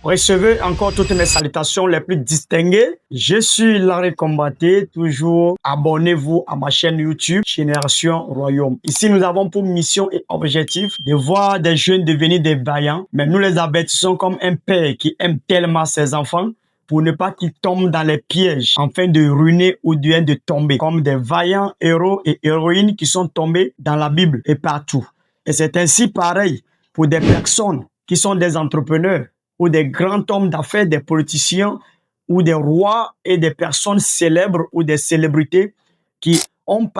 Recevez encore toutes mes salutations les plus distinguées. Je suis Larry Combaté, toujours abonnez-vous à ma chaîne YouTube Génération Royaume. Ici, nous avons pour mission et objectif de voir des jeunes devenir des vaillants, mais nous les avertissons comme un père qui aime tellement ses enfants pour ne pas qu'ils tombent dans les pièges afin de ruiner ou bien de tomber comme des vaillants héros et héroïnes qui sont tombés dans la Bible et partout. Et c'est ainsi pareil pour des personnes qui sont des entrepreneurs ou des grands hommes d'affaires, des politiciens ou des rois et des personnes célèbres ou des célébrités qui ont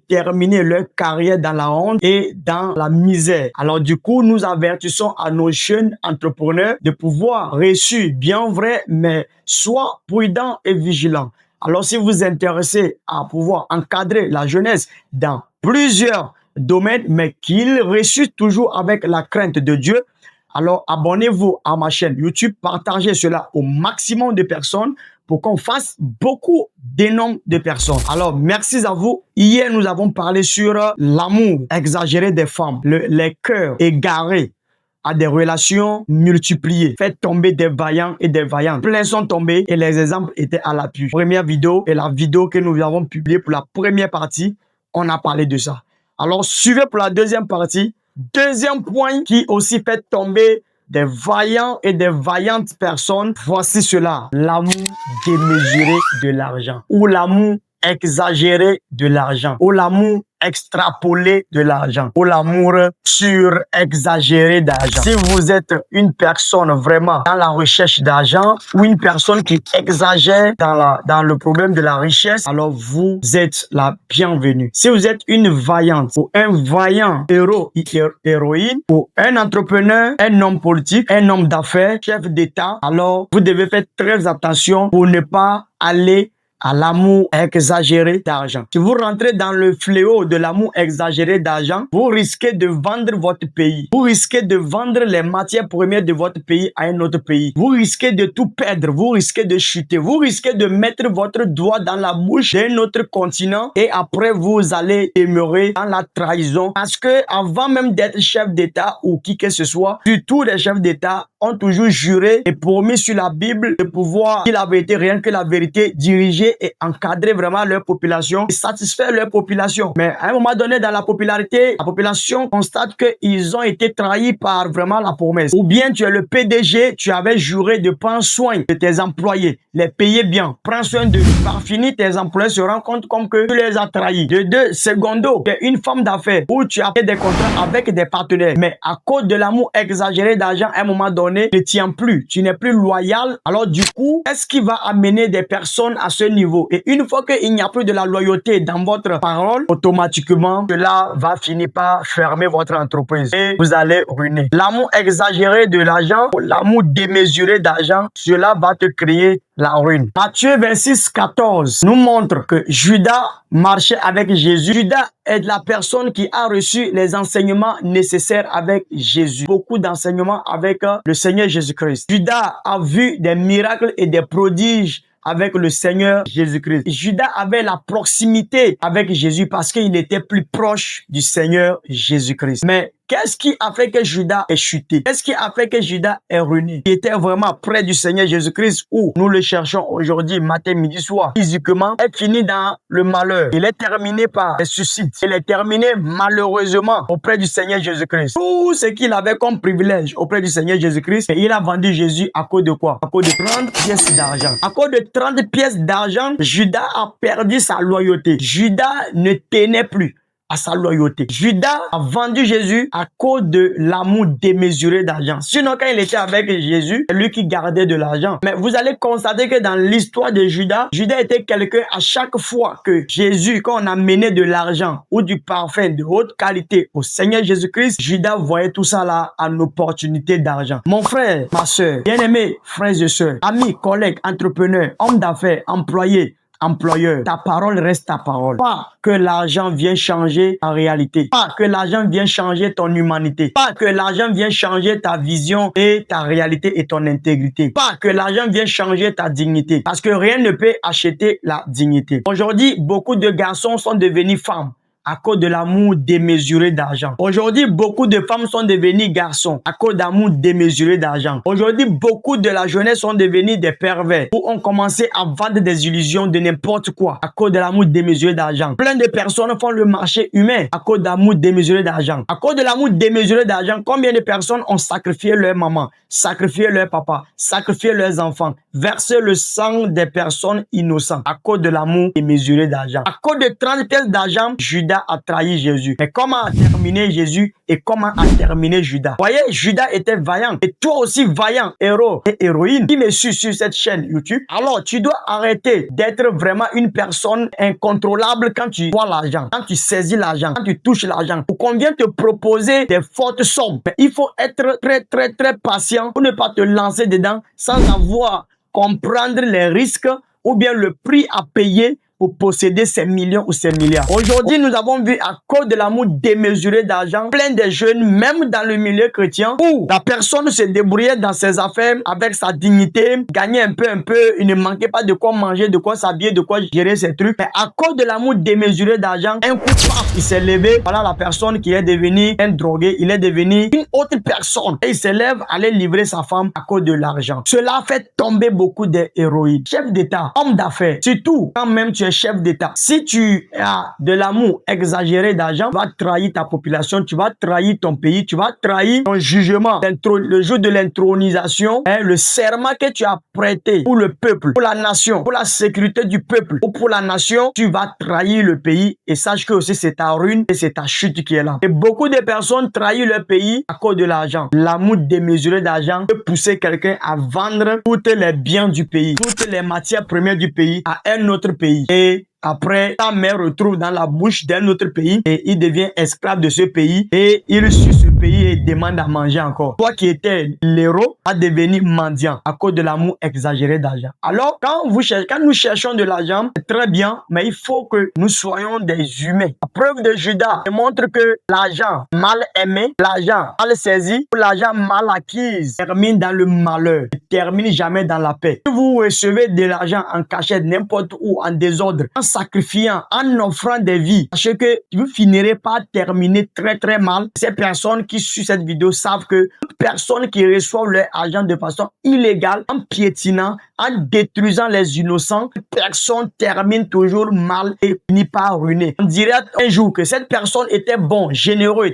terminé leur carrière dans la honte et dans la misère. Alors du coup, nous avertissons à nos jeunes entrepreneurs de pouvoir réussir, bien vrai, mais sois prudent et vigilant. Alors si vous vous intéressez à pouvoir encadrer la jeunesse dans plusieurs domaines, mais qu'ils réussissent toujours avec la crainte de Dieu, alors abonnez-vous à ma chaîne YouTube, partagez cela au maximum de personnes pour qu'on fasse beaucoup d'énormes de personnes. Alors, merci à vous. Hier, nous avons parlé sur l'amour exagéré des femmes, les cœurs égarés à des relations multipliées. Faites tomber des vaillants et des vaillantes. Plein sont tombés et les exemples étaient à l'appui. Première vidéo et la vidéo que nous avons publiée pour la première partie, on a parlé de ça. Alors, suivez pour la deuxième partie. Deuxième point qui aussi fait tomber des vaillants et des vaillantes personnes, voici cela, l'amour démesuré de l'argent ou l'amour exagéré de l'argent ou l'amour extrapolé de l'argent ou l'amour surexagéré d'argent. Si vous êtes une personne vraiment dans la recherche d'argent ou une personne qui exagère dans le problème de la richesse, alors vous êtes la bienvenue. Si vous êtes une vaillante ou un vaillant héros ou héroïne ou un entrepreneur, un homme politique, un homme d'affaires, chef d'État, alors vous devez faire très attention pour ne pas aller à l'amour exagéré d'argent. Si vous rentrez dans le fléau de l'amour exagéré d'argent, vous risquez de vendre votre pays. Vous risquez de vendre les matières premières de votre pays à un autre pays. Vous risquez de tout perdre. Vous risquez de chuter. Vous risquez de mettre votre doigt dans la bouche d'un autre continent et après vous allez demeurer dans la trahison. Parce que avant même d'être chef d'État ou qui que ce soit, surtout les chefs d'État ont toujours juré et promis sur la Bible de pouvoir, qu'il avait été rien que la vérité, diriger et encadrer vraiment leur population et satisfaire leur population. Mais à un moment donné, dans la popularité, la population constate qu'ils ont été trahis par vraiment la promesse. Ou bien tu es le PDG, tu avais juré de prendre soin de tes employés, les payer bien, prends soin de par fini, tes employés se rendent compte comme que tu les as trahis. De deux, secondo, tu es une femme d'affaires où tu as fait des contrats avec des partenaires, mais à cause de l'amour exagéré d'argent, à un moment donné, ne tiens plus, tu n'es plus loyal. Alors du coup, qu'est-ce qui va amener des personnes à ce niveau? Et une fois qu'il n'y a plus de la loyauté dans votre parole, automatiquement, cela va finir par fermer votre entreprise et vous allez ruiner. L'amour exagéré de l'argent, l'amour démesuré d'argent, cela va te créer la ruine. Matthieu 26, 14 nous montre que Judas marchait avec Jésus. Judas est la personne qui a reçu les enseignements nécessaires avec Jésus. Beaucoup d'enseignements avec le Seigneur Jésus-Christ. Judas a vu des miracles et des prodiges avec le Seigneur Jésus-Christ. Judas avait la proximité avec Jésus parce qu'il était plus proche du Seigneur Jésus-Christ. Mais qu'est-ce qui a fait que Judas est chuté? Qu'est-ce qui a fait que Judas est ruiné? Il était vraiment près du Seigneur Jésus-Christ où nous le cherchons aujourd'hui, matin, midi, soir. Physiquement, est fini dans le malheur. Il est terminé par les suicides. Il est terminé malheureusement auprès du Seigneur Jésus-Christ. Tout ce qu'il avait comme privilège auprès du Seigneur Jésus-Christ, et il a vendu Jésus à cause de quoi? À cause de 30 pièces d'argent. À cause de 30 pièces d'argent, Judas a perdu sa loyauté. Judas ne tenait plus à sa loyauté. Judas a vendu Jésus à cause de l'amour démesuré d'argent. Sinon, quand il était avec Jésus, c'est lui qui gardait de l'argent. Mais vous allez constater que dans l'histoire de Judas, Judas était quelqu'un à chaque fois que Jésus, quand on amenait de l'argent ou du parfum de haute qualité au Seigneur Jésus-Christ, Judas voyait tout ça là en opportunité d'argent. Mon frère, ma soeur, bien-aimés, frères et sœurs, amis, collègues, entrepreneurs, hommes d'affaires, employés, employeur, ta parole reste ta parole. Pas que l'argent vienne changer ta réalité. Pas que l'argent vienne changer ton humanité. Pas que l'argent vienne changer ta vision et ta réalité et ton intégrité. Pas que l'argent vienne changer ta dignité. Parce que rien ne peut acheter la dignité. Aujourd'hui, beaucoup de garçons sont devenus femmes à cause de l'amour démesuré d'argent. Aujourd'hui, beaucoup de femmes sont devenues garçons à cause d'amour démesuré d'argent. Aujourd'hui, beaucoup de la jeunesse sont devenus des pervers ou ont commencé à vendre des illusions de n'importe quoi à cause de l'amour démesuré d'argent. Plein de personnes font le marché humain à cause d'amour démesuré d'argent. À cause de l'amour démesuré d'argent, combien de personnes ont sacrifié leur maman, sacrifié leur papa, sacrifié leurs enfants, versé le sang des personnes innocentes à cause de l'amour démesuré d'argent. À cause de 30 pièces d'argent, Judas a trahi Jésus. Mais comment a terminé Jésus et comment a terminé Judas? Voyez, Judas était vaillant et toi aussi vaillant, héros et héroïne qui me suit sur cette chaîne YouTube. Alors, tu dois arrêter d'être vraiment une personne incontrôlable quand tu vois l'argent, quand tu saisis l'argent, quand tu touches l'argent. Pour qu'on vienne te proposer des fortes sommes. Mais il faut être très patient pour ne pas te lancer dedans sans avoir comprendre les risques ou bien le prix à payer pour posséder ces millions ou ces milliards. Aujourd'hui, nous avons vu à cause de l'amour démesuré d'argent, plein de jeunes, même dans le milieu chrétien, où la personne se débrouillait dans ses affaires avec sa dignité, gagnait un peu, il ne manquait pas de quoi manger, de quoi s'habiller, de quoi gérer ses trucs. Mais à cause de l'amour démesuré d'argent, un coup, paf, il s'est levé. Voilà la personne qui est devenue un drogué, il est devenu une autre personne. Et il se lève, aller livrer sa femme à cause de l'argent. Cela fait tomber beaucoup d'héroïnes. Chef d'État, homme d'affaires, surtout quand même tu es chef d'État. Si tu as de l'amour exagéré d'argent, tu vas trahir ta population, tu vas trahir ton pays, tu vas trahir ton jugement. Le jour de l'intronisation, le serment que tu as prêté pour le peuple, pour la nation, pour la sécurité du peuple ou pour la nation, tu vas trahir le pays et sache que aussi c'est ta ruine et c'est ta chute qui est là. Et beaucoup de personnes trahissent leur pays à cause de l'argent. L'amour démesuré d'argent peut pousser quelqu'un à vendre tous les biens du pays, toutes les matières premières du pays à un autre pays. Et après, ta mère retrouve dans la bouche d'un autre pays et il devient esclave de ce pays et il suit ce pays et demande à manger encore. Toi qui étais l'héros, a devenu mendiant à cause de l'amour exagéré d'argent. Alors, quand nous cherchons de l'argent, c'est très bien, mais il faut que nous soyons des humains. La preuve de Judas montre que l'argent mal aimé, l'argent mal saisi, ou l'argent mal acquis termine dans le malheur, ne termine jamais dans la paix. Si vous recevez de l'argent en cachette, n'importe où, en désordre, en sacrifiant, en offrant des vies, parce que vous finirez par terminer très mal. Ces personnes qui suivent cette vidéo savent que toute personne qui reçoit leur argent de façon illégale, en piétinant, en détruisant les innocents, personne termine toujours mal et finit par ruiner. On dirait un jour que cette personne était bon, généreux,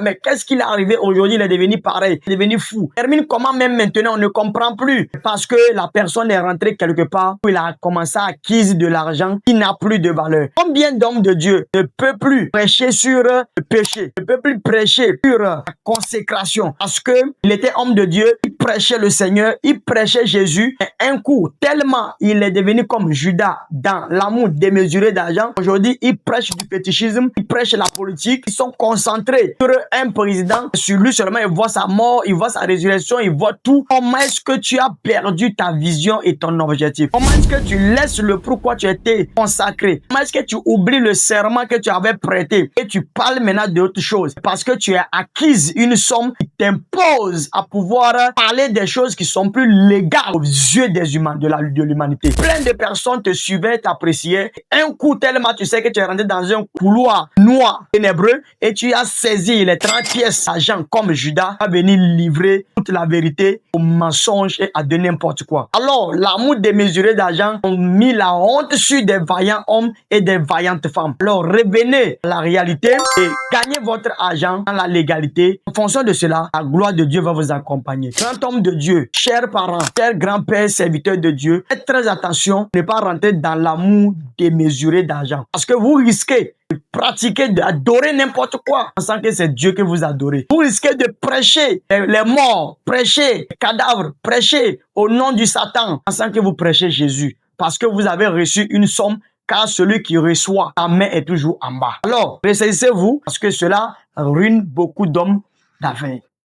mais qu'est-ce qu'il est arrivé aujourd'hui? Il est devenu pareil, il est devenu fou. Termine comment même maintenant? On ne comprend plus parce que la personne est rentrée quelque part où il a commencé à acquérir de l'argent qui n'a plus de valeur. Combien d'hommes de Dieu ne peut plus prêcher sur le péché, ne peut plus prêcher sur la consécration parce que il était homme de Dieu, il prêchait le Seigneur, il prêchait Jésus et un coup, tellement il est devenu comme Judas dans l'amour démesuré d'argent. Aujourd'hui, il prêche du fétichisme, il prêche la politique, ils sont concentrés sur un président, sur lui seulement, il voit sa mort, il voit sa résurrection, il voit tout. Comment est-ce que tu as perdu ta vision et ton objectif? Comment est-ce que tu laisses le pourquoi tu étais consacré? Comment est-ce que tu oublies le serment que tu avais prêté et tu parles maintenant d'autre chose? Parce que tu as acquis une somme qui t'impose à pouvoir parler des choses qui sont plus légales aux yeux des humains, de l'humanité. Plein de personnes te suivaient, t'appréciaient. Un coup tellement tu sais que tu es rentré dans un couloir noir, ténébreux et tu as saisi les 30 pièces d'argent comme Judas a venu livrer toute la vérité au mensonge et à de n'importe quoi. Alors, l'amour démesuré d'argent a mis la honte sur des vaillants hommes et des vaillantes femmes. Alors, revenez à la réalité et gagnez votre argent dans la légalité. En fonction de cela, la gloire de Dieu va vous accompagner. Grand homme de Dieu, chers parents, chers grands-pères, serviteurs de Dieu, faites très attention de ne pas rentrer dans l'amour démesuré d'argent. Parce que vous risquez de pratiquer, d'adorer n'importe quoi, pensant que c'est Dieu que vous adorez. Vous risquez de prêcher les morts, prêcher les cadavres, prêcher au nom du Satan, pensant que vous prêchez Jésus. Parce que vous avez reçu une somme, car celui qui reçoit, sa main est toujours en bas. Alors, ressaisissez-vous, parce que cela ruine beaucoup d'hommes d'affaires.